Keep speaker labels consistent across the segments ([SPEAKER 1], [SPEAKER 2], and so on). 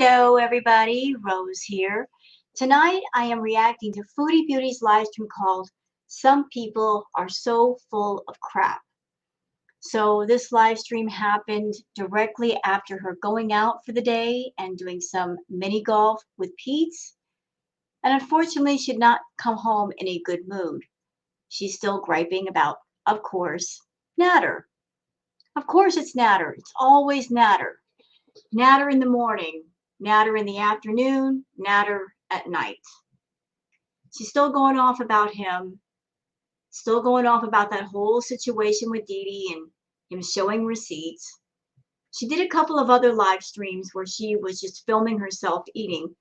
[SPEAKER 1] Hello everybody, Rose here. Tonight I am reacting to Foodie Beauty's live stream called Some People Are So Full of Crap. So this live stream happened directly after her going out for the day and doing some mini golf with Pete's. And unfortunately she did not come home in a good mood. She's still griping about, of course, Natter. Of course it's Natter. It's always Natter. Natter in the morning, Natter in the afternoon, Natter at night. She's still going off about him, still going off about that whole situation with Dee Dee and him showing receipts. She did a couple of other live streams where she was just filming herself eating.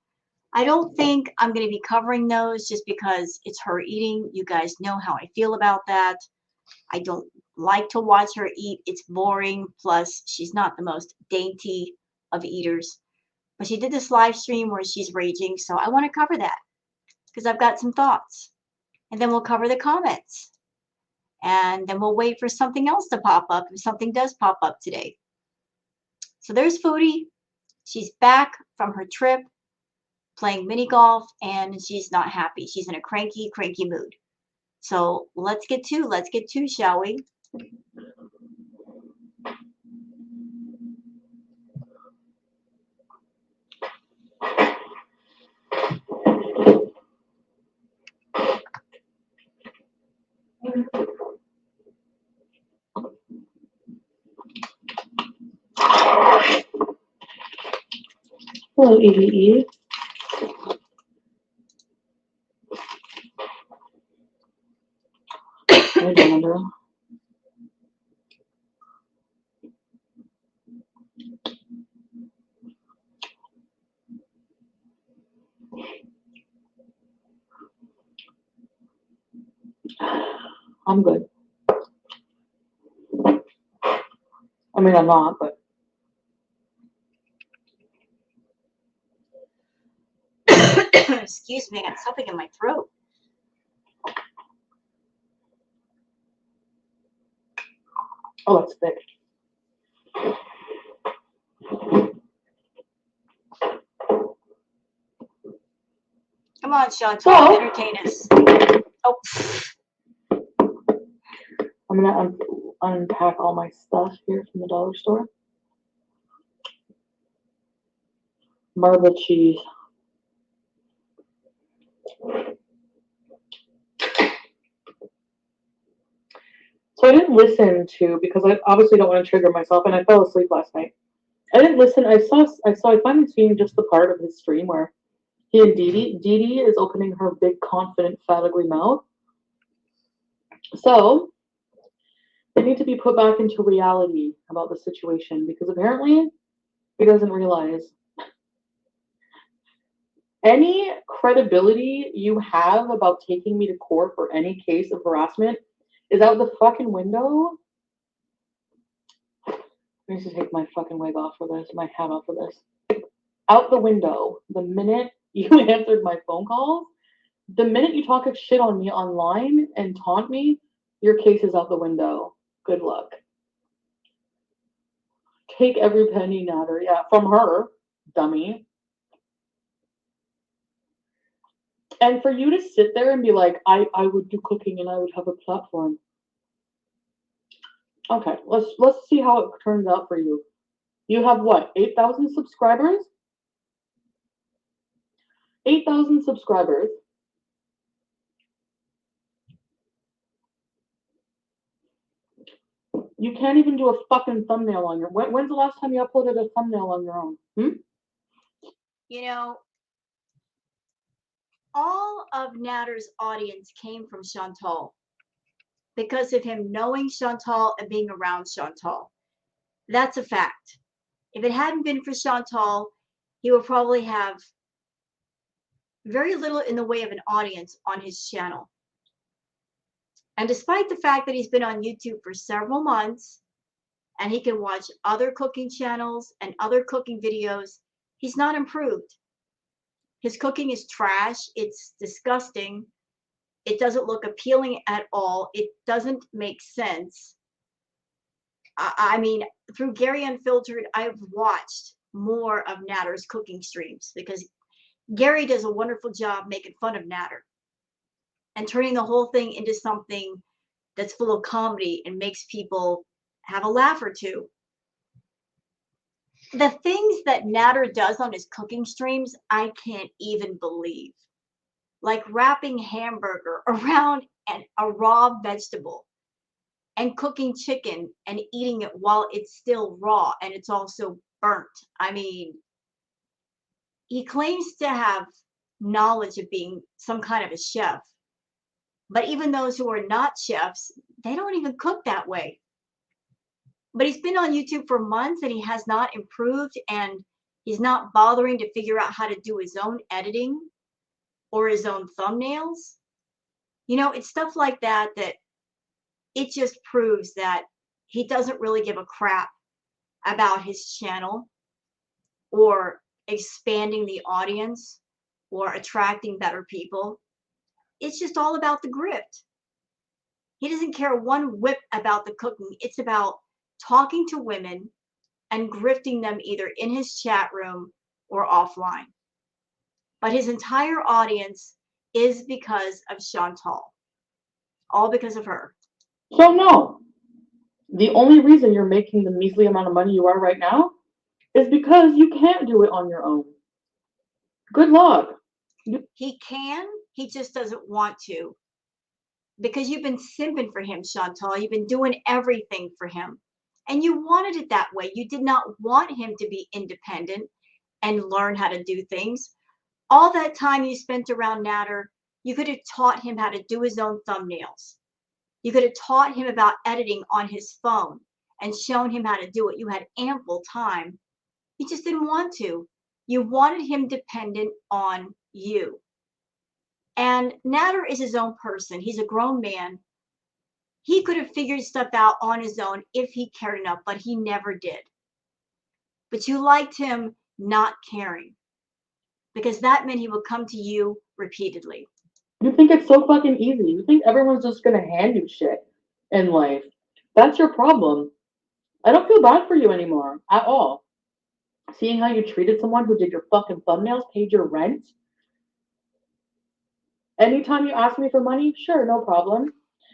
[SPEAKER 1] I don't think I'm going to be covering those just because it's her eating. You guys know how I feel about that. I don't like to watch her eat. It's boring. Plus, she's not the most dainty of eaters. But she did this live stream where she's raging, so I want to cover that because I've got some thoughts. And then we'll cover the comments. And then we'll wait for something else to pop up if something does pop up today. So there's Foodie. She's back from her trip playing mini golf and she's not happy. She's in a cranky mood. So let's get to, shall we?
[SPEAKER 2] Hello, EVE. Hi, Donna. I'm good. I mean, I'm not, but.
[SPEAKER 1] Excuse me, I got something in my throat.
[SPEAKER 2] Oh, it's thick.
[SPEAKER 1] Come on, Chantal, entertain us. Oh.
[SPEAKER 2] I'm gonna unpack all my stuff here from the dollar store. Marble cheese. So I didn't listen to, because I obviously don't want to trigger myself, and I fell asleep last night. I didn't listen. I finally seen just the part of his stream where he and Dee Dee is opening her big, confident, fat, ugly mouth. So they need to be put back into reality about the situation, because apparently he doesn't realize any credibility you have about taking me to court for any case of harassment is out the fucking window. I need to take my fucking wig off for this, my hat off for this. Out the window. The minute you answered my phone calls, the minute you talk shit on me online and taunt me, your case is out the window. Good luck. Take every penny, Natter. Yeah, from her, dummy. And for you to sit there and be like, I would do cooking and I would have a platform. Okay, let's see how it turns out for you. You have what, 8,000 subscribers? 8,000 subscribers. You can't even do a fucking thumbnail on your. When's the last time you uploaded a thumbnail on your own?
[SPEAKER 1] You know, all of Natter's audience came from Chantal because of him knowing Chantal and being around Chantal. That's a fact. If it hadn't been for Chantal, he would probably have very little in the way of an audience on his channel. And despite the fact that he's been on YouTube for several months and he can watch other cooking channels and other cooking videos, he's not improved. His cooking is trash. It's disgusting. It doesn't look appealing at all. It doesn't make sense. I mean, through Gary Unfiltered, I've watched more of Natter's cooking streams because Gary does a wonderful job making fun of Natter and turning the whole thing into something that's full of comedy and makes people have a laugh or two. The things that Natter does on his cooking streams, I can't even believe. Like wrapping hamburger around a raw vegetable and cooking chicken and eating it while it's still raw and it's also burnt. I mean, he claims to have knowledge of being some kind of a chef, but even those who are not chefs, they don't even cook that way. But he's been on YouTube for months and he has not improved and he's not bothering to figure out how to do his own editing or his own thumbnails. You know, it's stuff like that that it just proves that he doesn't really give a crap about his channel or expanding the audience or attracting better people. It's just all about the grift. He doesn't care one whit about the cooking. It's about talking to women and grifting them either in his chat room or offline. But his entire audience is because of Chantal. All because of her.
[SPEAKER 2] So no, the only reason you're making the measly amount of money you are right now is because you can't do it on your own. Good luck.
[SPEAKER 1] He can, he just doesn't want to. Because you've been simping for him, Chantal. You've been doing everything for him. And you wanted it that way. You did not want him to be independent and learn how to do things. All that time you spent around Natter, you could have taught him how to do his own thumbnails. You could have taught him about editing on his phone and shown him how to do it. You had ample time. You just didn't want to. You wanted him dependent on you. And Natter is his own person. He's a grown man. He could have figured stuff out on his own if he cared enough, but he never did. But you liked him not caring because that meant he would come to you repeatedly.
[SPEAKER 2] You think it's so fucking easy. You think everyone's just gonna hand you shit in life. That's your problem. I don't feel bad for you anymore at all. Seeing how you treated someone who did your fucking thumbnails, paid your rent. Anytime you ask me for money, sure, no problem.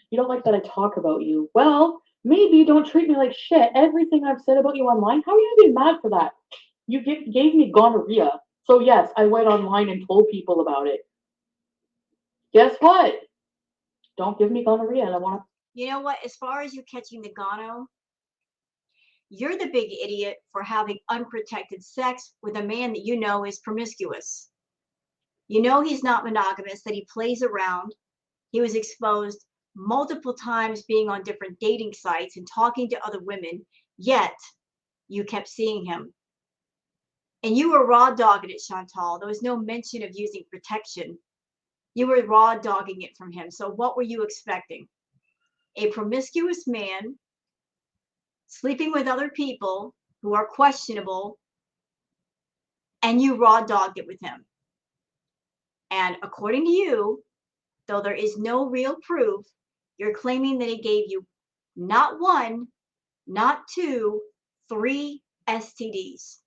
[SPEAKER 2] You don't like that I talk about you. Well, maybe don't treat me like shit. Everything I've said about you online, how are you gonna be mad for that? You gave me gonorrhea. So yes, I went online and told people about it. Guess what? Don't give me gonorrhea and I want to.
[SPEAKER 1] You know what? As far as you catching the gono, you're the big idiot for having unprotected sex with a man that you know is promiscuous. You know he's not monogamous, that he plays around. He was exposed multiple times being on different dating sites and talking to other women, yet you kept seeing him. And you were raw dogging it, Chantal. There was no mention of using protection. You were raw dogging it from him. So what were you expecting? A promiscuous man sleeping with other people who are questionable, and you raw dogged it with him. And according to you, though there is no real proof, you're claiming that he gave you not one, not two, 3 STDs.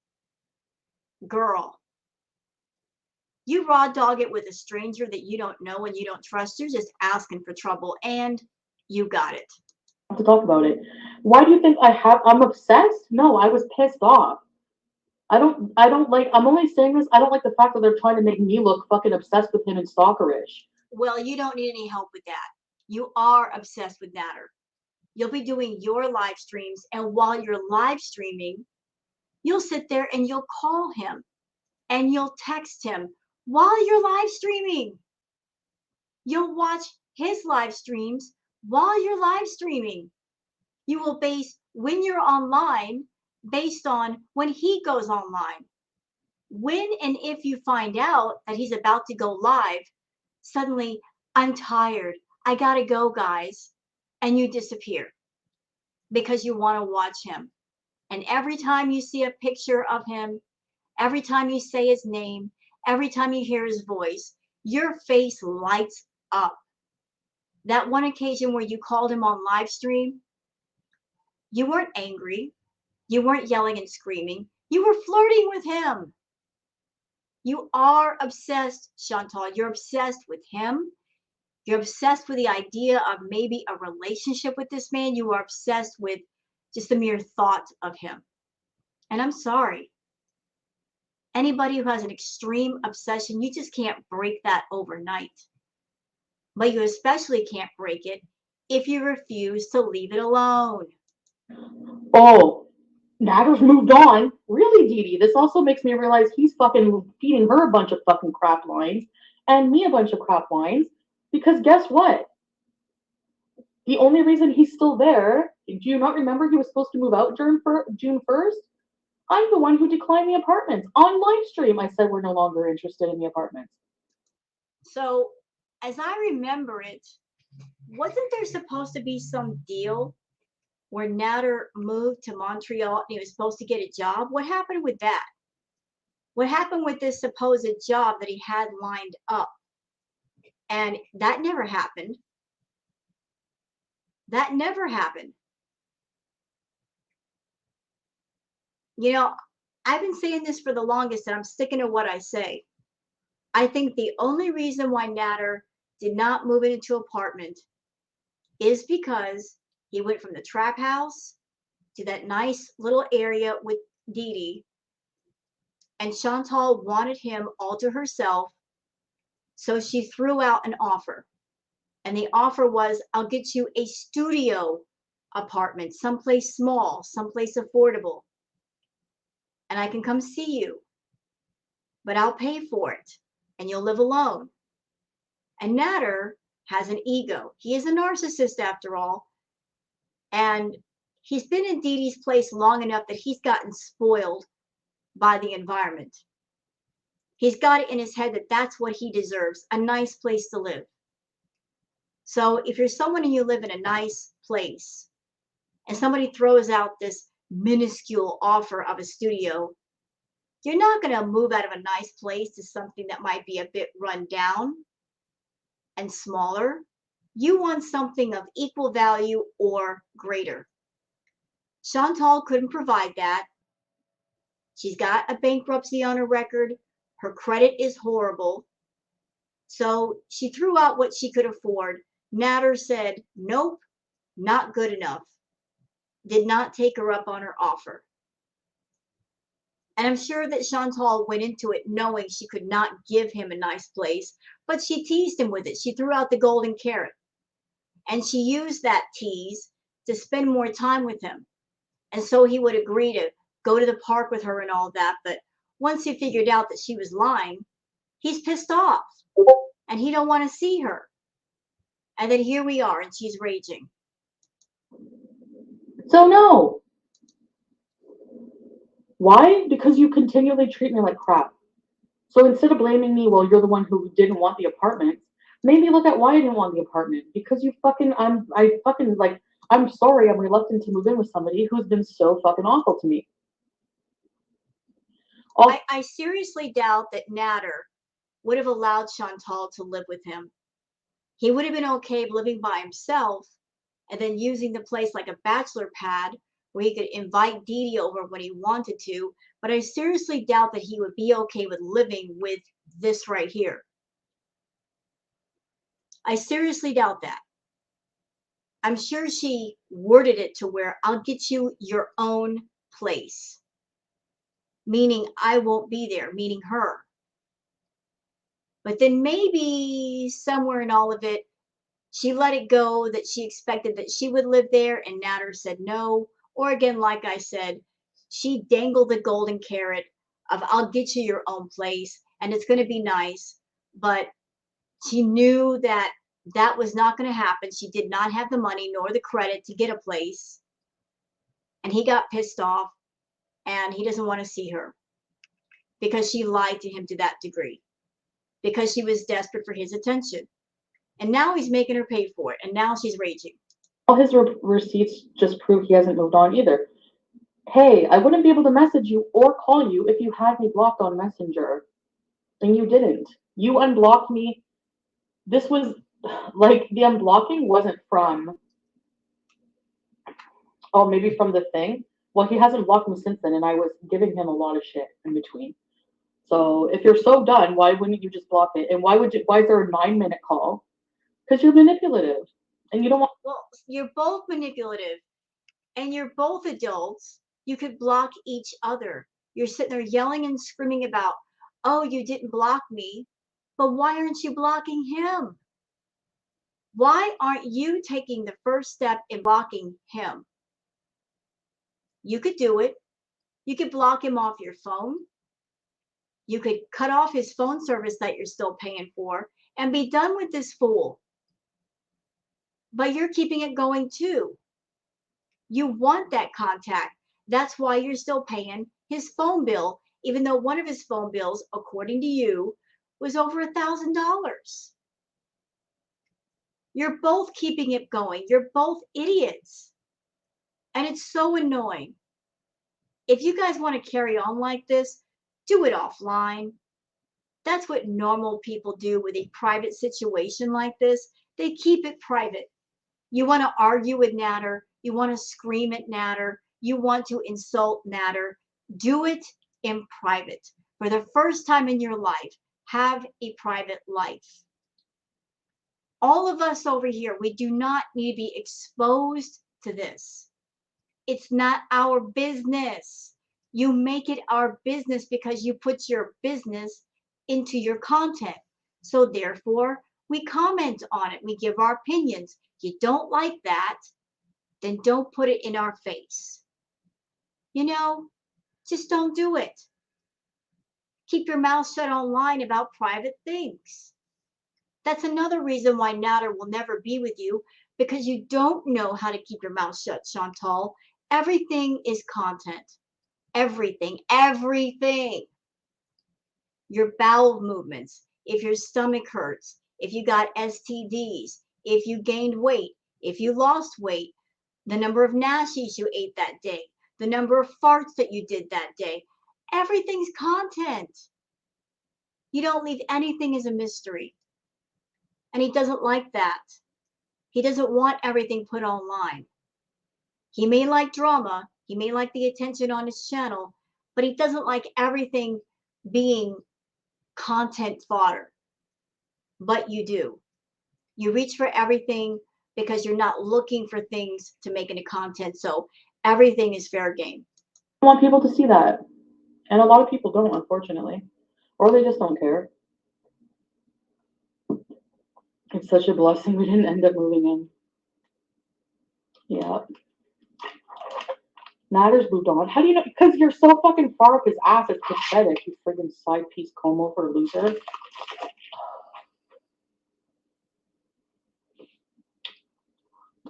[SPEAKER 1] Girl, you raw dog it with a stranger that you don't know and you don't trust. You're just asking for trouble, and you got it.
[SPEAKER 2] To talk about it. Why do you think I'm obsessed? No, I was pissed off. I don't like I'm only saying this, I don't like the fact that they're trying to make me look fucking obsessed with him and stalkerish.
[SPEAKER 1] Well, you don't need any help with that. You are obsessed with Natter. You'll be doing your live streams, and while you're live streaming, you'll sit there and you'll call him and you'll text him while you're live streaming. You'll watch his live streams while you're live streaming. You will base when you're online based on when he goes online. When and if you find out that he's about to go live, suddenly, I'm tired. I gotta go, guys. And you disappear because you want to watch him. And every time you see a picture of him, every time you say his name, every time you hear his voice, your face lights up. That one occasion where you called him on live stream, you weren't angry. You weren't yelling and screaming. You were flirting with him. You are obsessed, Chantal. You're obsessed with him. You're obsessed with the idea of maybe a relationship with this man. You are obsessed with just the mere thought of him. And I'm sorry. Anybody who has an extreme obsession, you just can't break that overnight. But you especially can't break it if you refuse to leave it alone.
[SPEAKER 2] Oh, Natter's moved on. Really, Dee Dee? This also makes me realize he's fucking feeding her a bunch of fucking crap lines and me a bunch of crap lines. Because guess what? The only reason he's still there, do you not remember he was supposed to move out June 1st? I'm the one who declined the apartments. On Livestream, I said we're no longer interested in the apartments.
[SPEAKER 1] So, as I remember it, wasn't there supposed to be some deal where Nader moved to Montreal and he was supposed to get a job? What happened with that? What happened with this supposed job that he had lined up? And that never happened. That never happened. You know, I've been saying this for the longest and I'm sticking to what I say. I think the only reason why Nader did not move into an apartment is because he went from the trap house to that nice little area with Dee Dee, and Chantal wanted him all to herself, so she threw out an offer. And the offer was, I'll get you a studio apartment, someplace small, someplace affordable, and I can come see you, but I'll pay for it, and you'll live alone. And Nader has an ego. He is a narcissist after all, and he's been in Dee Dee's place long enough that he's gotten spoiled by the environment. He's got it in his head that that's what he deserves, a nice place to live. So if you're someone and you live in a nice place and somebody throws out this minuscule offer of a studio, you're not going to move out of a nice place to something that might be a bit run down and smaller. You want something of equal value or greater. Chantal couldn't provide that. She's got a bankruptcy on her record. Her credit is horrible. So she threw out what she could afford. Nader said, nope, not good enough. Did not take her up on her offer. And I'm sure that Chantal went into it knowing she could not give him a nice place, but she teased him with it. She threw out the golden carrot. And she used that tease to spend more time with him. And so he would agree to go to the park with her and all that. But once he figured out that she was lying, he's pissed off and he don't want to see her. And then here we are and she's raging.
[SPEAKER 2] So no. Why? Because you continually treat me like crap. So instead of blaming me, well, you're the one who didn't want the apartment, maybe look at why I didn't want the apartment. Because I'm sorry, I'm reluctant to move in with somebody who's been so fucking awful to me.
[SPEAKER 1] I seriously doubt that Nader would have allowed Chantal to live with him. He would have been okay living by himself and then using the place like a bachelor pad where he could invite Dee Dee over when he wanted to. But I seriously doubt that he would be okay with living with this right here. I seriously doubt that. I'm sure she worded it to where I'll get you your own place, meaning I won't be there, meaning her. But then maybe somewhere in all of it, she let it go that she expected that she would live there, and Nader said no. Or again, like I said, she dangled the golden carrot of I'll get you your own place and it's going to be nice. But she knew that that was not going to happen. She did not have the money nor the credit to get a place. And he got pissed off and he doesn't want to see her because she lied to him to that degree, because she was desperate for his attention. And now he's making her pay for it. And now she's raging.
[SPEAKER 2] All his receipts just prove he hasn't moved on either. Hey, I wouldn't be able to message you or call you if you had me blocked on Messenger. And you didn't. You unblocked me. This was like the unblocking wasn't from, oh, maybe from the thing. Well, he hasn't blocked me since then, and I was giving him a lot of shit in between. So if you're so done, why wouldn't you just block it? And why would you? Why is there a 9 minute call? Because you're manipulative, and you don't want.
[SPEAKER 1] Well, you're both manipulative and you're both adults. You could block each other. You're sitting there yelling and screaming about, oh, you didn't block me. But why aren't you blocking him? Why aren't you taking the first step in blocking him? You could do it. You could block him off your phone. You could cut off his phone service that you're still paying for and be done with this fool. But you're keeping it going too. You want that contact. That's why you're still paying his phone bill, even though one of his phone bills, according to you, was over $1,000. You're both keeping it going. You're both idiots. And it's so annoying. If you guys want to carry on like this, do it offline. That's what normal people do with a private situation like this. They keep it private. You want to argue with Natter. You want to scream at Natter. You want to insult Natter. Do it in private. For the first time in your life, have a private life. All of us over here, we do not need to be exposed to this. It's not our business. You make it our business because you put your business into your content. So therefore, we comment on it. We give our opinions. You don't like that, then don't put it in our face. You know, just don't do it. Keep your mouth shut online about private things. That's another reason why Natter will never be with you, because you don't know how to keep your mouth shut, Chantal. Everything is content. Everything, everything. Your bowel movements, if your stomach hurts, if you got STDs, if you gained weight, if you lost weight, the number of nashies you ate that day, the number of farts that you did that day. Everything's content. You don't leave anything as a mystery. And he doesn't like that. He doesn't want everything put online. He may like drama, he may like the attention on his channel, but he doesn't like everything being content fodder. But you do. You reach for everything because you're not looking for things to make into content. So everything is fair game.
[SPEAKER 2] I want people to see that, and a lot of people don't, unfortunately, or they just don't care. It's such a blessing we didn't end up moving in. Yeah. Natter's moved on. How do you know? Because you're so fucking far up his ass. It's pathetic. You friggin' side piece como for a loser.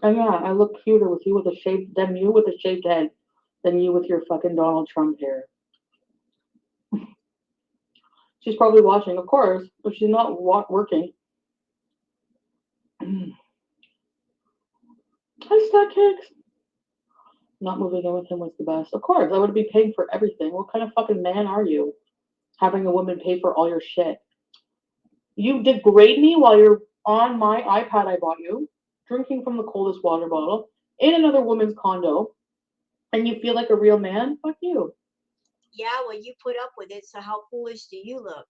[SPEAKER 2] And yeah, I look cuter with you with a shaved than you with a shaved head than you with your fucking Donald Trump hair. She's probably watching, of course, but she's not working. Hi, Stack Cakes. Not moving in with him was the best. Of course, I would be paying for everything. What kind of fucking man are you? Having a woman pay for all your shit. You degrade me while you're on my iPad I bought you, drinking from the coldest water bottle, in another woman's condo, and you feel like a real man? Fuck you.
[SPEAKER 1] Yeah, well, you put up with it, so how foolish do you look?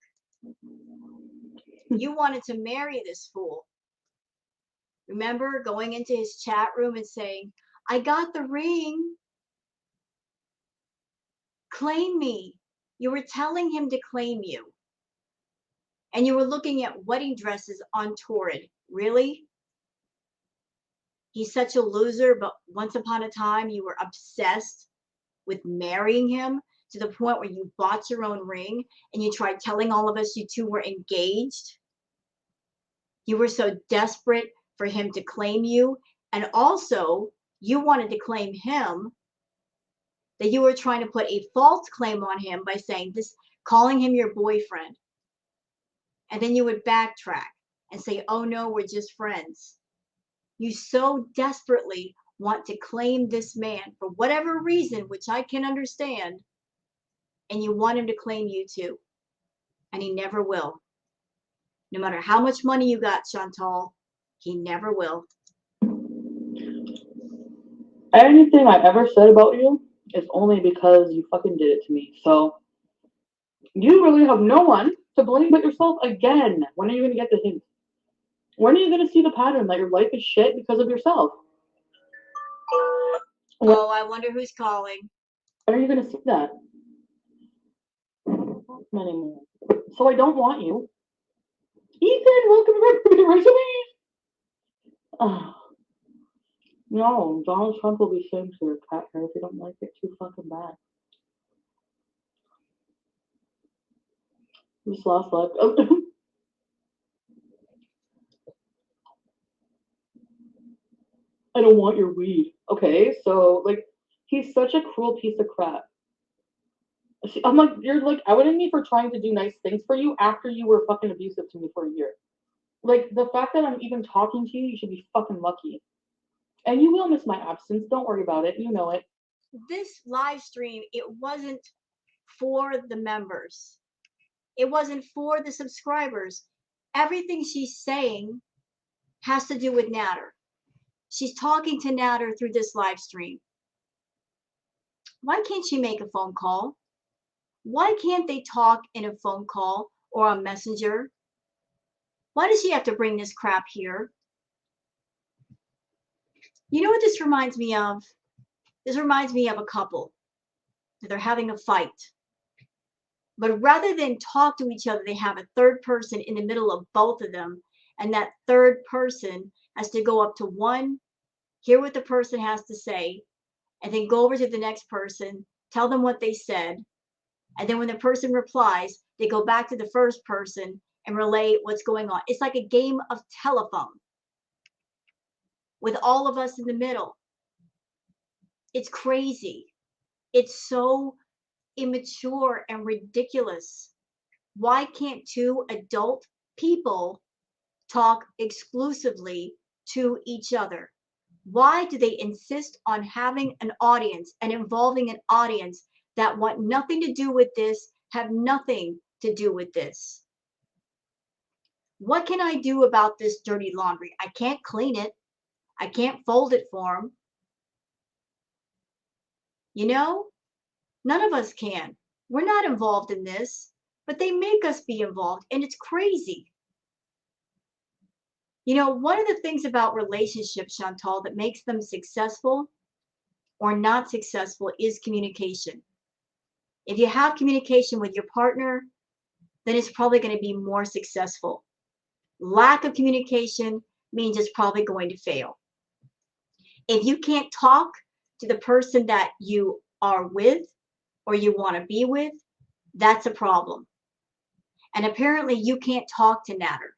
[SPEAKER 1] You wanted to marry this fool. Remember going into his chat room and saying, I got the ring. Claim me. You were telling him to claim you. And you were looking at wedding dresses on Torrid. Really? He's such a loser, but once upon a time you were obsessed with marrying him to the point where you bought your own ring and you tried telling all of us you two were engaged. You were so desperate for him to claim you, and also you wanted to claim him, that you were trying to put a false claim on him by saying this, calling him your boyfriend. And then you would backtrack and say, oh no, we're just friends. You so desperately want to claim this man for whatever reason, which I can understand, and you want him to claim you too. And he never will. No matter how much money you got, Chantal, he never will.
[SPEAKER 2] Anything I ever said about you it's only because you fucking did it to me. So you really have no one to blame but yourself again. When are you going to get the hint? When are you going to see the pattern that your life is shit because of yourself?
[SPEAKER 1] Oh, I wonder who's calling.
[SPEAKER 2] When are you going to see that? Anymore. So I don't want you. Ethan, welcome to the resume. No, Donald Trump will be shamed for your cat hair if you don't like it too fucking bad. This last life. Oh. I don't want your weed. Okay, so like he's such a cruel piece of crap. I'm like, you're like outing me for trying to do nice things for you after you were fucking abusive to me for a year. Like the fact that I'm even talking to you, you should be fucking lucky. And you will miss my absence. Don't worry about it. You know it.
[SPEAKER 1] This live stream, it wasn't for the members. It wasn't for the subscribers. Everything she's saying has to do with Natter. She's talking to Natter through this live stream. Why can't she make a phone call? Why can't they talk in a phone call or on Messenger? Why does she have to bring this crap here? You know what this reminds me of? This reminds me of a couple. They're having a fight. But rather than talk to each other, they have a third person in the middle of both of them. And that third person has to go up to one, hear what the person has to say, and then go over to the next person, tell them what they said. And then when the person replies, they go back to the first person and relay what's going on. It's like a game of telephone with all of us in the middle. It's crazy. It's so immature and ridiculous. Why can't two adult people talk exclusively to each other? Why do they insist on having an audience and involving an audience that want nothing to do with this, have nothing to do with this? What can I do about this dirty laundry? I can't clean it. I can't fold it for them. You know, none of us can. We're not involved in this, but they make us be involved, and it's crazy. You know, one of the things about relationships, Chantal, that makes them successful or not successful is communication. If you have communication with your partner, then it's probably going to be more successful. Lack of communication means it's probably going to fail. If you can't talk to the person that you are with or you want to be with, that's a problem. And apparently you can't talk to Natter.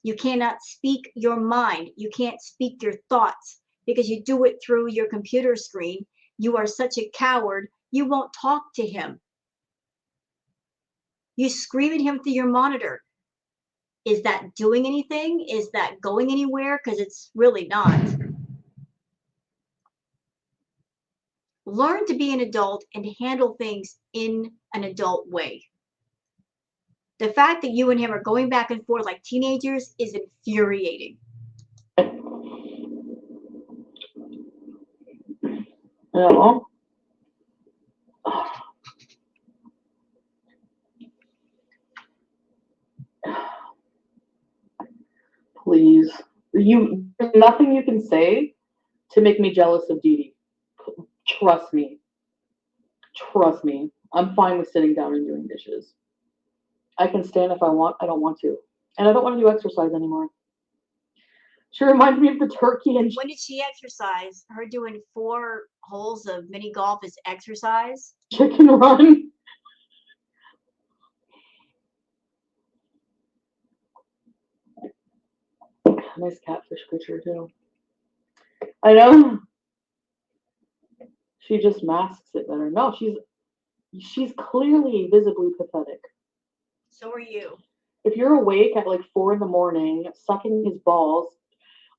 [SPEAKER 1] You cannot speak your mind. You can't speak your thoughts because you do it through your computer screen. You are such a coward, you won't talk to him. You scream at him through your monitor. Is that doing anything? Is that going anywhere? Because it's really not. Learn to be an adult and handle things in an adult way. The fact that you and him are going back and forth like teenagers is infuriating.
[SPEAKER 2] No. Please. There's nothing you can say to make me jealous of Dee Dee. Trust me. Trust me. I'm fine with sitting down and doing dishes. I can stand if I want. I don't want to. And I don't want to do exercise anymore. She reminds me of the turkey and
[SPEAKER 1] When did she exercise? Her doing 4 holes of mini golf is exercise?
[SPEAKER 2] chicken run. Nice catfish picture too. I know. She just masks it better. No, she's clearly visibly pathetic.
[SPEAKER 1] So are you.
[SPEAKER 2] If you're awake at like 4 in the morning, sucking his balls,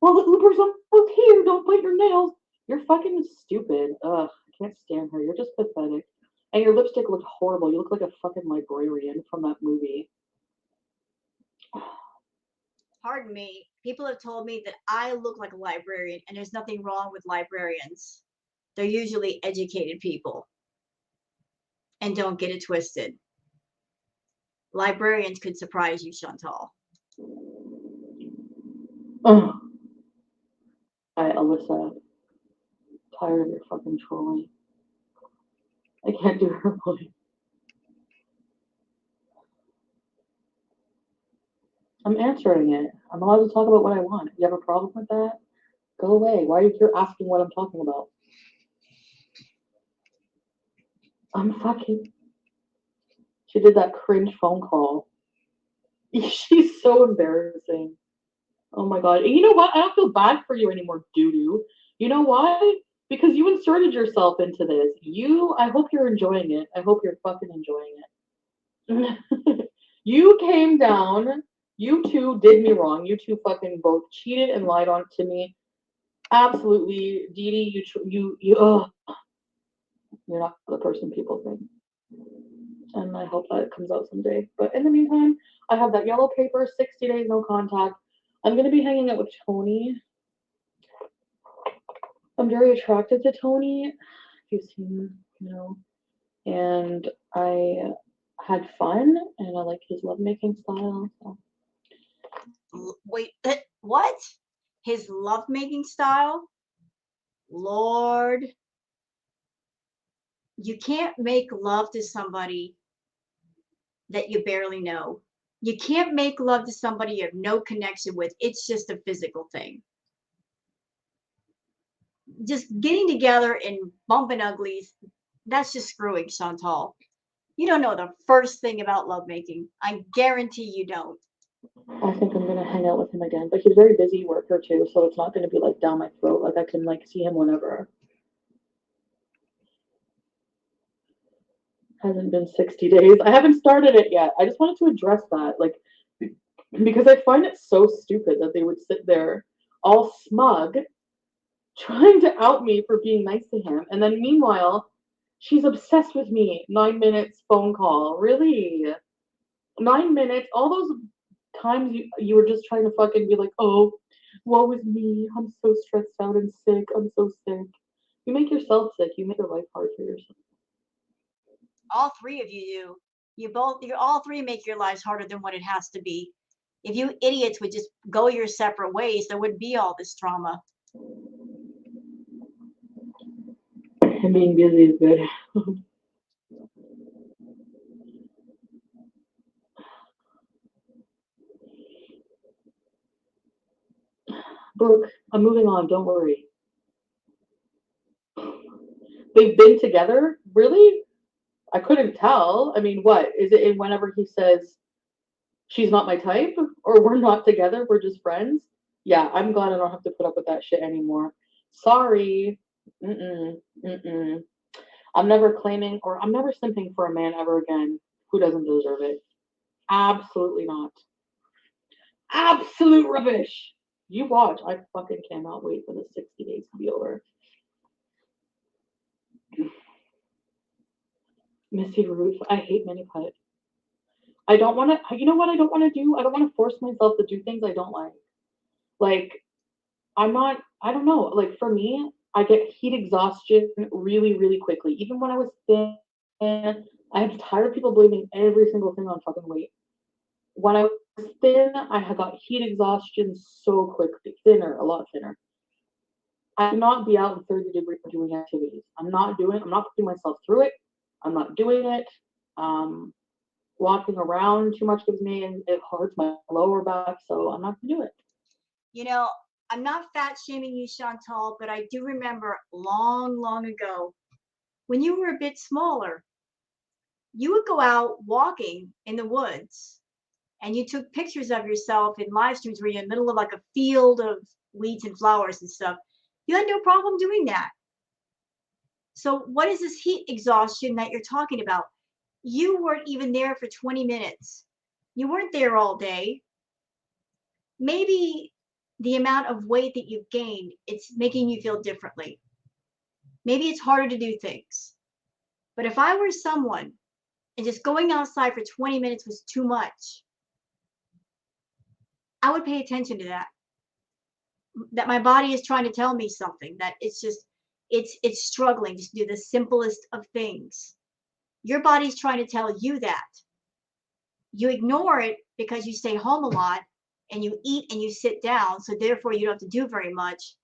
[SPEAKER 2] well, the Uber's almost here. Don't bite your nails. You're fucking stupid. Ugh, I can't stand her. You're just pathetic. And your lipstick looked horrible. You look like a fucking librarian from that movie.
[SPEAKER 1] Pardon me. People have told me that I look like a librarian, and there's nothing wrong with librarians. They're usually educated people. And don't get it twisted. Librarians could surprise you, Chantal.
[SPEAKER 2] Oh, Alyssa, tired of your fucking trolling. I can't do her voice. I'm answering it. I'm allowed to talk about what I want. You have a problem with that? Go away. Why are you here asking what I'm talking about? I'm fucking. She did that cringe phone call. She's so embarrassing. Oh my god. And you know what? I don't feel bad for you anymore, doo-doo. You know why? Because you inserted yourself into this. I hope you're enjoying it. I hope you're fucking enjoying it. You came down. You two did me wrong. You two fucking both cheated and lied on to me. Absolutely, Dee Dee, you're not the person people think. And I hope that it comes out someday. But in the meantime, I have that yellow paper, 60 days, no contact. I'm going to be hanging out with Tony. I'm very attracted to Tony, if you've seen, and I had fun, and I like his lovemaking style. So.
[SPEAKER 1] Wait, what? His lovemaking style? Lord. You can't make love to somebody that you barely know. You can't make love to somebody you have no connection with. It's just a physical thing. Just getting together and bumping uglies, that's just screwing, Chantal. You don't know the first thing about lovemaking. I guarantee you don't.
[SPEAKER 2] I think I'm gonna hang out with him again, but he's a very busy worker too, so it's not gonna be like down my throat. Like I can like see him whenever. Hasn't been 60 days. I haven't started it yet. I just wanted to address that, like, because I find it so stupid that they would sit there all smug, trying to out me for being nice to him, and then meanwhile, she's obsessed with me. 9 minutes phone call, really? 9 minutes? All those times you were just trying to fucking be like, oh, woe is me. I'm so stressed out and sick. I'm so sick. You make yourself sick. You make your life hard for yourself.
[SPEAKER 1] All three of you do. You all three make your lives harder than what it has to be. If you idiots would just go your separate ways, there wouldn't be all this drama.
[SPEAKER 2] And being busy is good. Brooke, I'm moving on. Don't worry. They've been together? Really? I couldn't tell. I mean, what? Is it whenever he says, she's not my type? Or we're not together? We're just friends? Yeah, I'm glad I don't have to put up with that shit anymore. Sorry. Mm-mm. I'm never claiming or I'm never simping for a man ever again who doesn't deserve it. Absolutely not. Absolute rubbish. You watch. I fucking cannot wait for the 60 days to be over. Missy Ruth. I hate mini putt. I don't want to. You know what I don't want to do? I don't want to force myself to do things I don't like. Like I'm not. I don't know. Like for me, I get heat exhaustion really, really quickly. Even when I was thin, I'm tired of people blaming every single thing on fucking weight. When I was thin, I had got heat exhaustion so quickly. Thinner, a lot thinner. I cannot be out in 30 degrees doing activities. I'm not doing it. I'm not putting myself through it. I'm not doing it. Walking around too much gives me and it hurts my lower back, so I'm not gonna do it.
[SPEAKER 1] You know, I'm not fat shaming you, Chantal, but I do remember long, long ago when you were a bit smaller, you would go out walking in the woods and you took pictures of yourself in live streams where you're in the middle of like a field of weeds and flowers and stuff. You had no problem doing that. So, what is this heat exhaustion that you're talking about? You weren't even there for 20 minutes. You weren't there all day. Maybe the amount of weight that you've gained, it's making you feel differently. Maybe it's harder to do things. But if I were someone and just going outside for 20 minutes was too much, I would pay attention to that. That my body is trying to tell me something, that it's just it's struggling to do the simplest of things. Your body's trying to tell you that. You ignore it because you stay home a lot and you eat and you sit down, so therefore you don't have to do very much.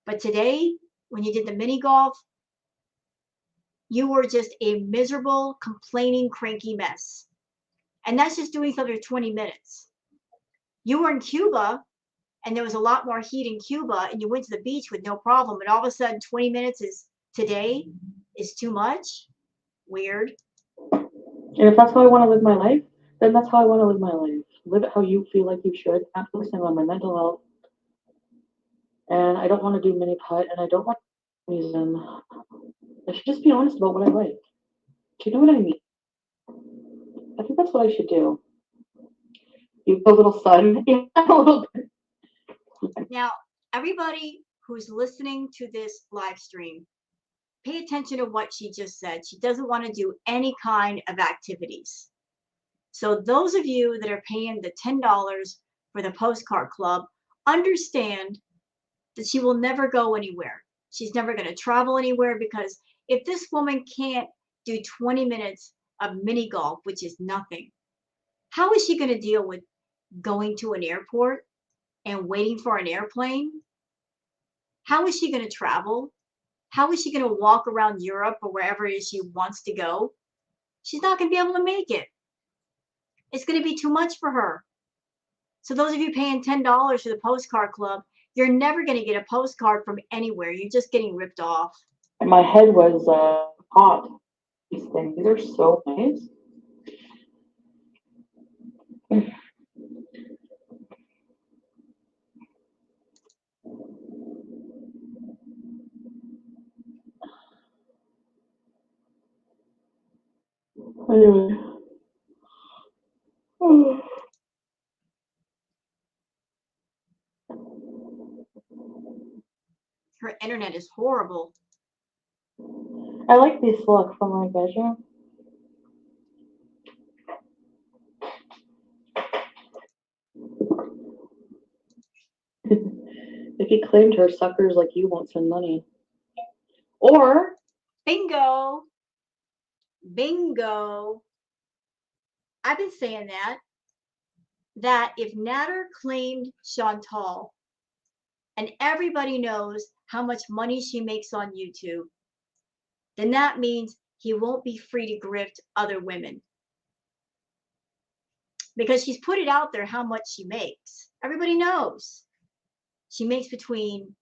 [SPEAKER 1] But today, when you did the mini golf, you were just a miserable, complaining, cranky mess. And that's just doing something for 20 minutes. You were in Cuba and there was a lot more heat in Cuba and you went to the beach with no problem. And all of a sudden, 20 minutes is today is too much. Weird.
[SPEAKER 2] And if that's how I want to live my life, then that's how I want to live my life. Live it how you feel like you should. Not focusing on my mental health. And I don't want to do mini putt, and I don't want reason. I should just be honest about what I like. Do you know what I mean? I think that's what I should do. You have a little son. Yeah, a little bit.
[SPEAKER 1] Now, everybody who's listening to this live stream, pay attention to what she just said. She doesn't want to do any kind of activities. So those of you that are paying the $10 for the postcard club, understand that she will never go anywhere. She's never going to travel anywhere, because if this woman can't do 20 minutes of mini golf, which is nothing, how is she going to deal with going to an airport and waiting for an airplane? How is she going to travel? How is she going to walk around Europe or wherever it is she wants to go? She's not going to be able to make it. It's going to be too much for her. So those of you paying $10 for the postcard club, you're never going to get a postcard from anywhere. You're just getting ripped off.
[SPEAKER 2] My head was hot. These things, these are so nice. Anyway.
[SPEAKER 1] Her internet is horrible.
[SPEAKER 2] I like this look from my bedroom. If he claimed her, suckers like you won't send money. Or
[SPEAKER 1] Bingo. Bingo. I've been saying that if Natter claimed Chantal, and everybody knows how much money she makes on YouTube, then that means he won't be free to grift other women. Because she's put it out there how much she makes. Everybody knows. She makes between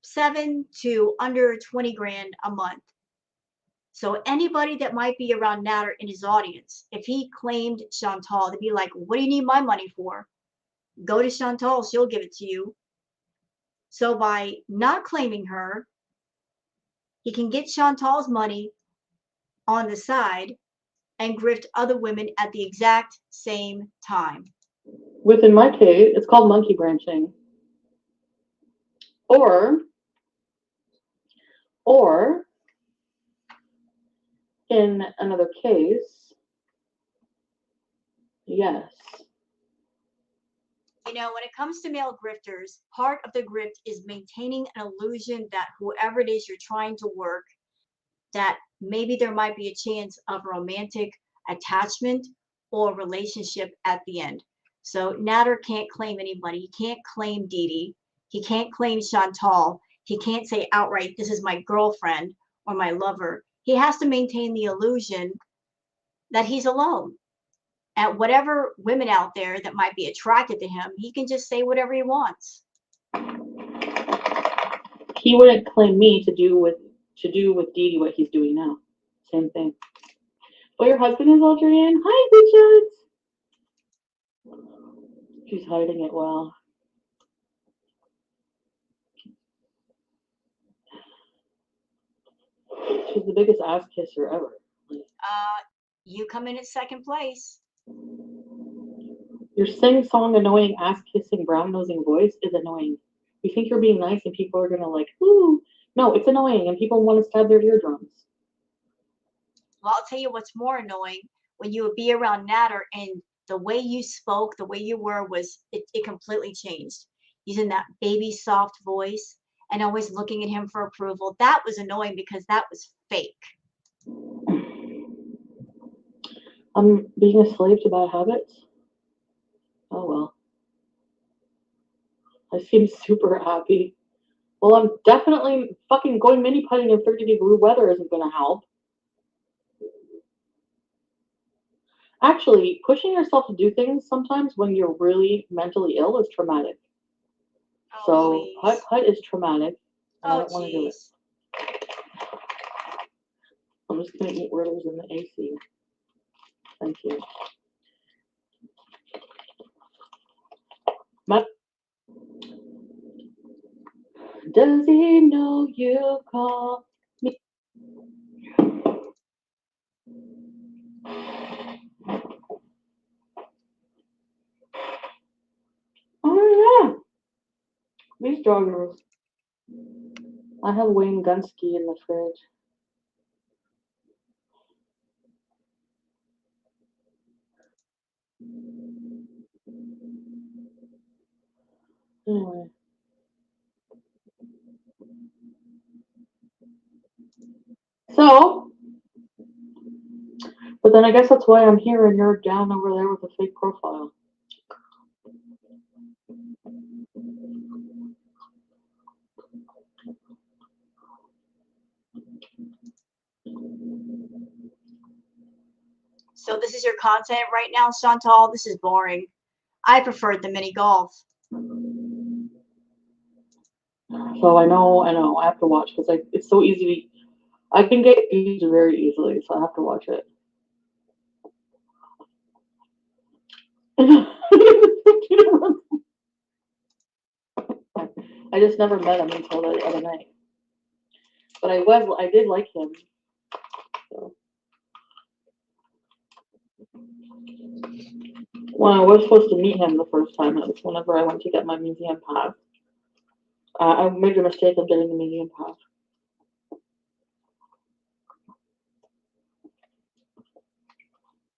[SPEAKER 1] 7 to under 20 grand a month. So anybody that might be around Natter in his audience, if he claimed Chantal, they'd be like, what do you need my money for? Go to Chantal, she'll give it to you. So by not claiming her, he can get Chantal's money on the side and grift other women at the exact same time.
[SPEAKER 2] within my case, it's called monkey branching. Or in another case, yes.
[SPEAKER 1] You know, when it comes to male grifters, part of the grift is maintaining an illusion that whoever it is you're trying to work, that maybe there might be a chance of romantic attachment or relationship at the end. So Natter can't claim anybody. He can't claim Dee Dee. He can't claim Chantal. He can't say outright, this is my girlfriend or my lover. He has to maintain the illusion that he's alone. And whatever women out there that might be attracted to him, he can just say whatever he wants.
[SPEAKER 2] He wouldn't claim me to do with Dee Dee what he's doing now. Same thing. Well, your husband is Algerian. Hi, bitches. She's hiding it well. She's the biggest ass kisser ever.
[SPEAKER 1] You come in at second place.
[SPEAKER 2] Your sing-song, annoying, ass-kissing, brown-nosing voice is annoying. You think you're being nice and people are gonna like, ooh. No, it's annoying and people want to stab their eardrums.
[SPEAKER 1] Well, I'll tell you what's more annoying, when you would be around Natter and the way you spoke, the way you were, it completely changed. Using that baby soft voice and always looking at him for approval. That was annoying because that was fake.
[SPEAKER 2] I'm being a slave to bad habits. Oh well. I seem super happy. Well, I'm definitely fucking going mini putting in 30-degree weather isn't gonna help. Actually, pushing yourself to do things sometimes when you're really mentally ill is traumatic.
[SPEAKER 1] Oh,
[SPEAKER 2] So
[SPEAKER 1] please.
[SPEAKER 2] putt is traumatic, and I
[SPEAKER 1] Oh,
[SPEAKER 2] don't want to do it.
[SPEAKER 1] jeez.
[SPEAKER 2] I'm just gonna eat Ritters in the AC. Thank you. My, does he know you call me? Oh yeah, these joggers. I have Wayne Gunsky in the fridge. Anyway, so, but then I guess that's why I'm here and you're down over there with a fake profile.
[SPEAKER 1] So this is your content right now, Chantal? This is boring. I preferred the mini golf.
[SPEAKER 2] So I know, I have to watch because it's so easy. I can get used very easily, so I have to watch it. I just never met him until the other night, but I did like him. So. When I was supposed to meet him the first time, it was whenever I went to get my museum pass. I made the mistake of getting the museum pass.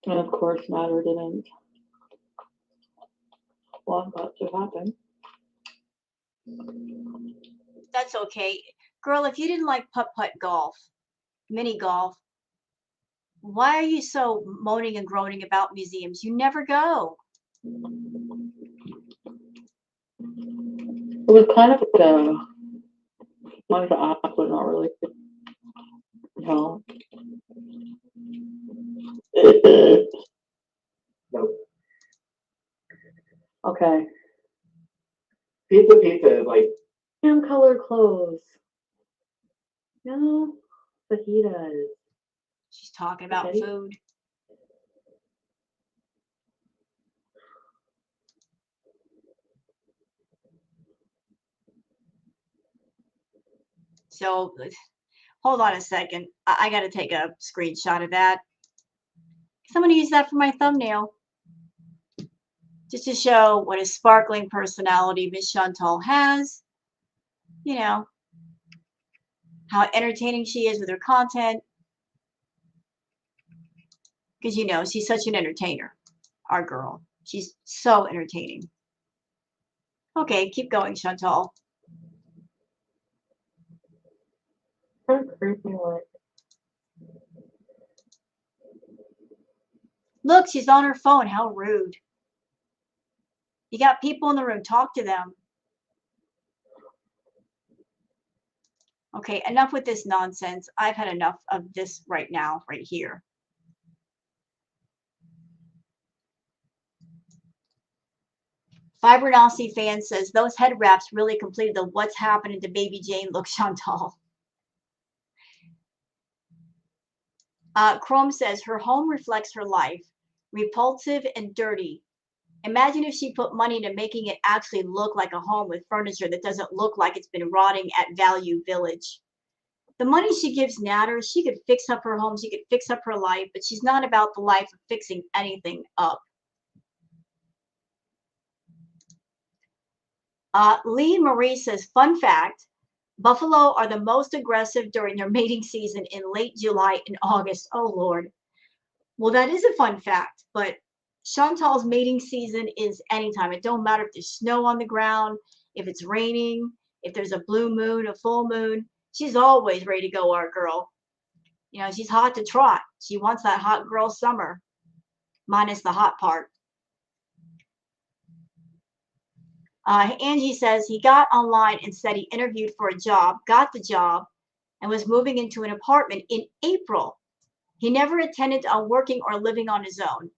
[SPEAKER 2] And of course, Matter didn't want that to happen.
[SPEAKER 1] That's okay. Girl, if you didn't like putt-putt golf, mini golf, why are you so moaning and groaning about museums? You never go.
[SPEAKER 2] It was kind of like wanted to ask, but not really. No.
[SPEAKER 3] Nope.
[SPEAKER 2] Okay.
[SPEAKER 3] Pizza is like
[SPEAKER 2] Damn color clothes. No, fajitas.
[SPEAKER 1] She's talking about
[SPEAKER 2] Okay.
[SPEAKER 1] food. So hold on a second. I got to take a screenshot of that. I'm going to use that for my thumbnail just to show what a sparkling personality Miss Chantal has. You know, how entertaining she is with her content. Because, you know, she's such an entertainer, our girl. She's so entertaining. Okay, keep going, Chantal.
[SPEAKER 2] Kind of creepy, like.
[SPEAKER 1] Look, she's on her phone. How rude. You got people in the room. Talk to them. Okay, enough with this nonsense. I've had enough of this right now, right here. Fibronasi fan says those head wraps really completed the what's happening to baby Jane look, Chantal. Chrome says her home reflects her life, repulsive and dirty. Imagine if she put money into making it actually look like a home with furniture that doesn't look like it's been rotting at Value Village. The money she gives Natter, she could fix up her home, she could fix up her life, but she's not about the life of fixing anything up. Lee Marie says, fun fact, buffalo are the most aggressive during their mating season in late July and August. Oh, Lord. Well, that is a fun fact, but Chantal's mating season is anytime. It don't matter if there's snow on the ground, if it's raining, if there's a blue moon, a full moon. She's always ready to go, our girl. You know, she's hot to trot. She wants that hot girl summer. minus the hot part. Angie says he got online and said he interviewed for a job, got the job, and was moving into an apartment in April. He never intended on working or living on his own.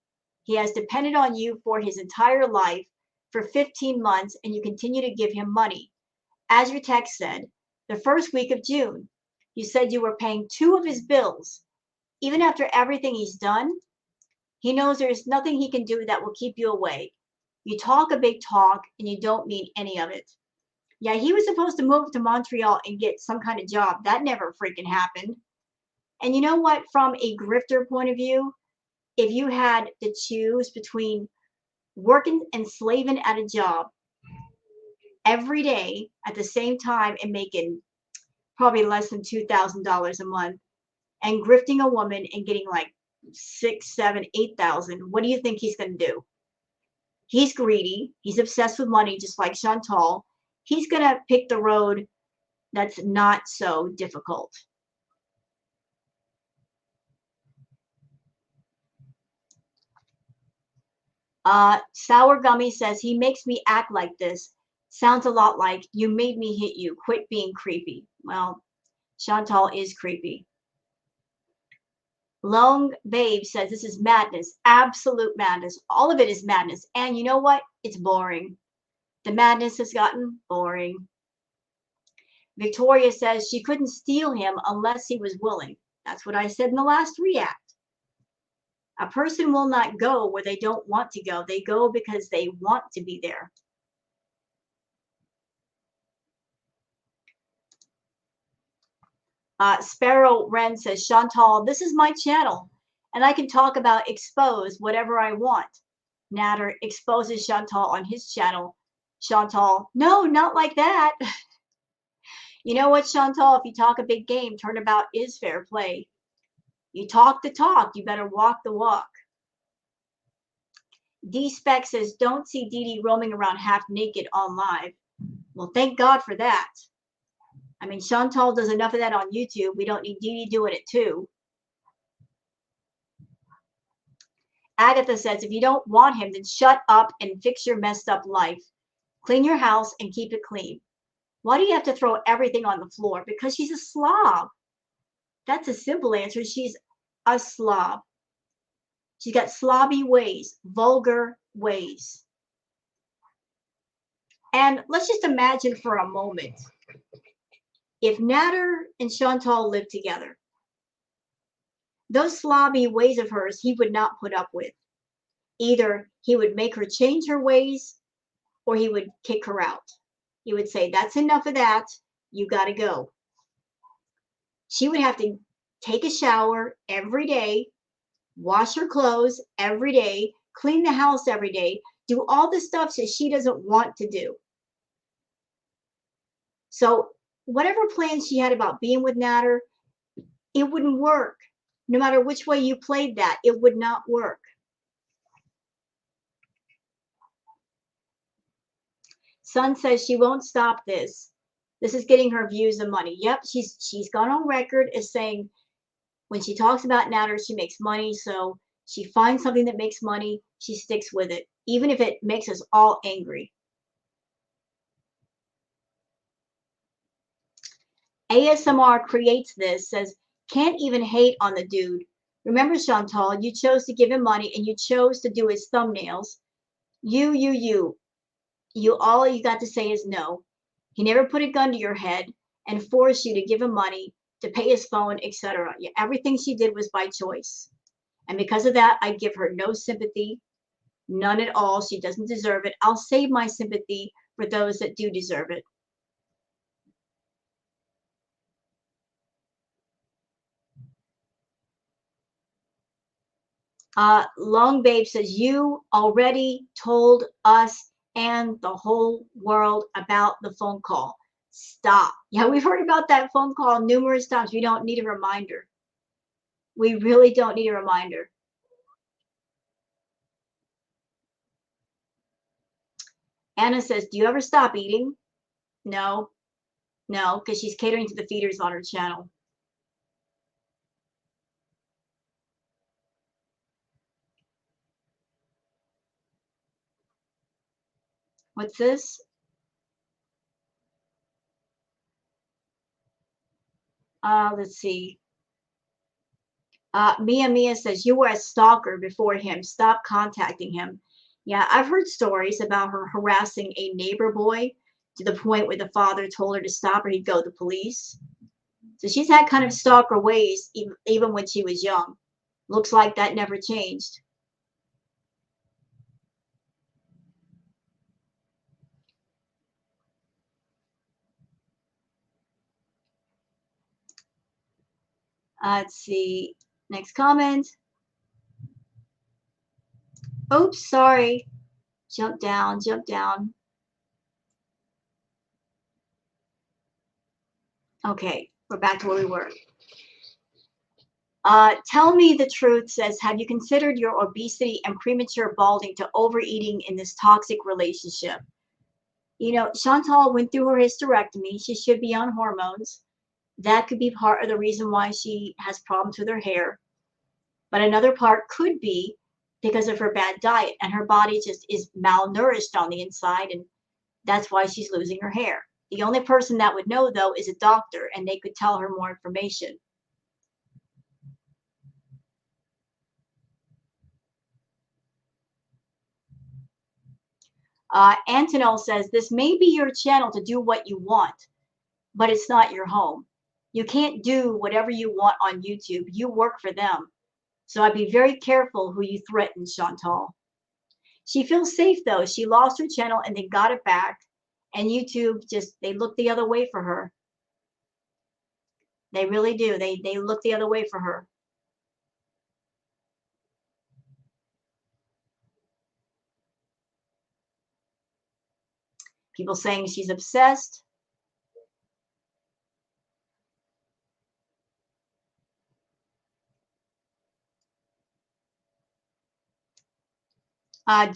[SPEAKER 1] He has depended on you for his entire life for 15 months, and you continue to give him money. As your text said, the first week of June, you said you were paying 2 of his bills. Even after everything he's done, he knows there's nothing he can do that will keep you away. You talk a big talk and you don't mean any of it. Yeah, he was supposed to move to Montreal and get some kind of job. That never freaking happened. And you know what? From a grifter point of view, if you had to choose between working and slaving at a job every day at the same time and making probably less than $2,000 a month and grifting a woman and getting like 6, 7, 8,000, what do you think he's going to do? He's greedy. He's obsessed with money, just like Chantal. He's going to pick the road that's not so difficult. Sour Gummy says he makes me act like this. Sounds a lot like you made me hit you. Quit being creepy. Well, Chantal is creepy. Long Babe says this is madness. Absolute madness. All of it is madness. And you know what? It's boring. The madness has gotten boring. Victoria says she couldn't steal him unless he was willing. That's what I said in the last react. A person will not go where they don't want to go. They go because they want to be there. Sparrow Wren says, Chantal, this is my channel, and I can talk about expose whatever I want. Natter exposes Chantal on his channel. Chantal, no, not like that. You know what, Chantal? If you talk a big game, turnabout is fair play. You talk the talk, you better walk the walk. D-Spec says, don't see Dee Dee roaming around half naked on live. Well, thank God for that. I mean, Chantal does enough of that on YouTube. We don't need Dee Dee doing it too. Agatha says, if you don't want him, then shut up and fix your messed up life. Clean your house and keep it clean. Why do you have to throw everything on the floor? Because she's a slob. That's a simple answer. She's a slob. She's got slobby ways, vulgar ways. And let's just imagine for a moment, if Natter and Chantal lived together, those slobby ways of hers he would not put up with. Either he would make her change her ways or he would kick her out. He would say, that's enough of that. You got to go. She would have to take a shower every day, wash her clothes every day, clean the house every day, do all the stuff that she doesn't want to do. So whatever plans she had about being with Natter, it wouldn't work. No matter which way you played that, it would not work. Sun says she won't stop this. This is getting her views and money. Yep, she's gone on record as saying when she talks about Natter, she makes money. So she finds something that makes money, she sticks with it, even if it makes us all angry. ASMR creates this, says, can't even hate on the dude. Remember, Chantal, you chose to give him money and you chose to do his thumbnails. You all you got to say is no. He never put a gun to your head and forced you to give him money, to pay his phone, etc. Everything she did was by choice. And because of that, I give her no sympathy, none at all. She doesn't deserve it. I'll save my sympathy for those that do deserve it. Long Babe says, you already told us and the whole world about the phone call. Stop. Yeah, we've heard about that phone call numerous times. We don't need a reminder. We really don't need a reminder. Anna says, do you ever stop eating? No, because she's catering to the feeders on her channel. What's this? Let's see. Mia says, you were a stalker before him. Stop contacting him. Yeah, I've heard stories about her harassing a neighbor boy to the point where the father told her to stop or he'd go to the police. So she's had kind of stalker ways even when she was young. Looks like that never changed. Let's see. Next comment. Oops, sorry. Jump down, jump down. Okay, we're back to where we were. Tell me the truth says, have you considered your obesity and premature balding to overeating in this toxic relationship? You know, Chantal went through her hysterectomy. She should be on hormones. That could be part of the reason why she has problems with her hair. But another part could be because of her bad diet, and her body just is malnourished on the inside, and that's why she's losing her hair. The only person that would know, though, is a doctor, and they could tell her more information. Antonel says, this may be your channel to do what you want, but it's not your home. You can't do whatever you want on YouTube. You work for them. So I'd be very careful who you threaten, Chantal. She feels safe, though. She lost her channel and they got it back. And YouTube just, they look the other way for her. They really do. They look the other way for her. People saying she's obsessed.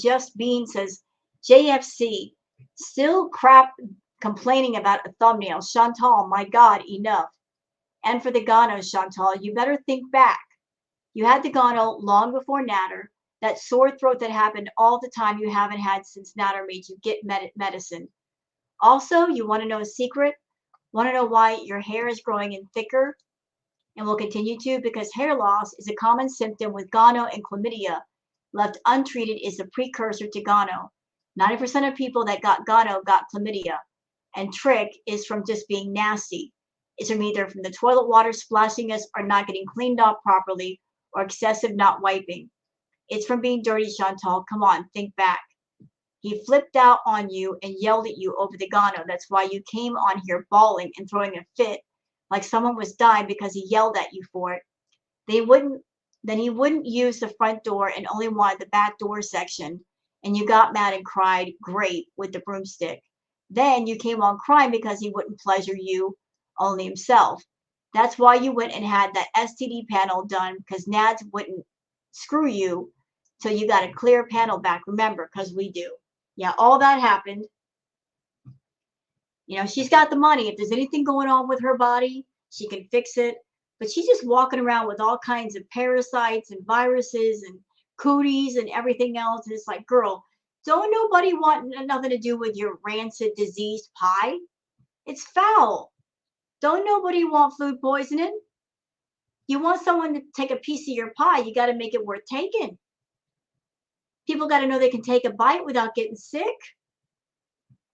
[SPEAKER 1] Just Bean says, JFC, still crap complaining about a thumbnail. Chantal, my God, enough. And for the Gano, Chantal, you better think back. You had the Gano long before Natter. That sore throat that happened all the time you haven't had since Natter made you get medicine. Also, you want to know a secret? Want to know why your hair is growing in thicker? And will continue to, because hair loss is a common symptom with Gano and chlamydia. Left untreated is a precursor to Gano. 90% of people that got Gano got chlamydia. And trick is from just being nasty. It's from either from the toilet water splashing us or not getting cleaned off properly or excessive not wiping. It's from being dirty, Chantal. Come on, think back. He flipped out on you and yelled at you over the Gano. That's why you came on here bawling and throwing a fit like someone was dying because he yelled at you for it. Then he wouldn't use the front door and only wanted the back door section. And you got mad and cried, great, with the broomstick. Then you came on crying because he wouldn't pleasure you, only himself. That's why you went and had that STD panel done, because Nads wouldn't screw you till you got a clear panel back. Remember, because we do. Yeah, all that happened. You know, she's got the money. If there's anything going on with her body, she can fix it. But she's just walking around with all kinds of parasites and viruses and cooties and everything else. And it's like, girl, don't nobody want nothing to do with your rancid diseased pie. It's foul. Don't nobody want food poisoning. You want someone to take a piece of your pie, you got to make it worth taking. People got to know they can take a bite without getting sick.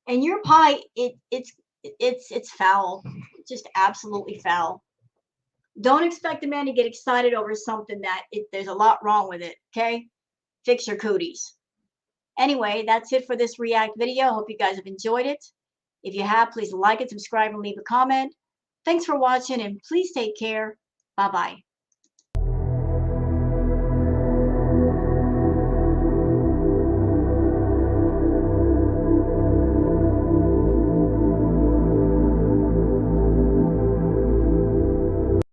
[SPEAKER 1] And your pie, it's foul, just absolutely foul. Don't expect a man to get excited over something that there's a lot wrong with it. Okay, fix your cooties. Anyway, that's it for this React video. Hope you guys have enjoyed it. If you have, please like it, subscribe, and leave a comment. Thanks for watching, and please take care. Bye bye.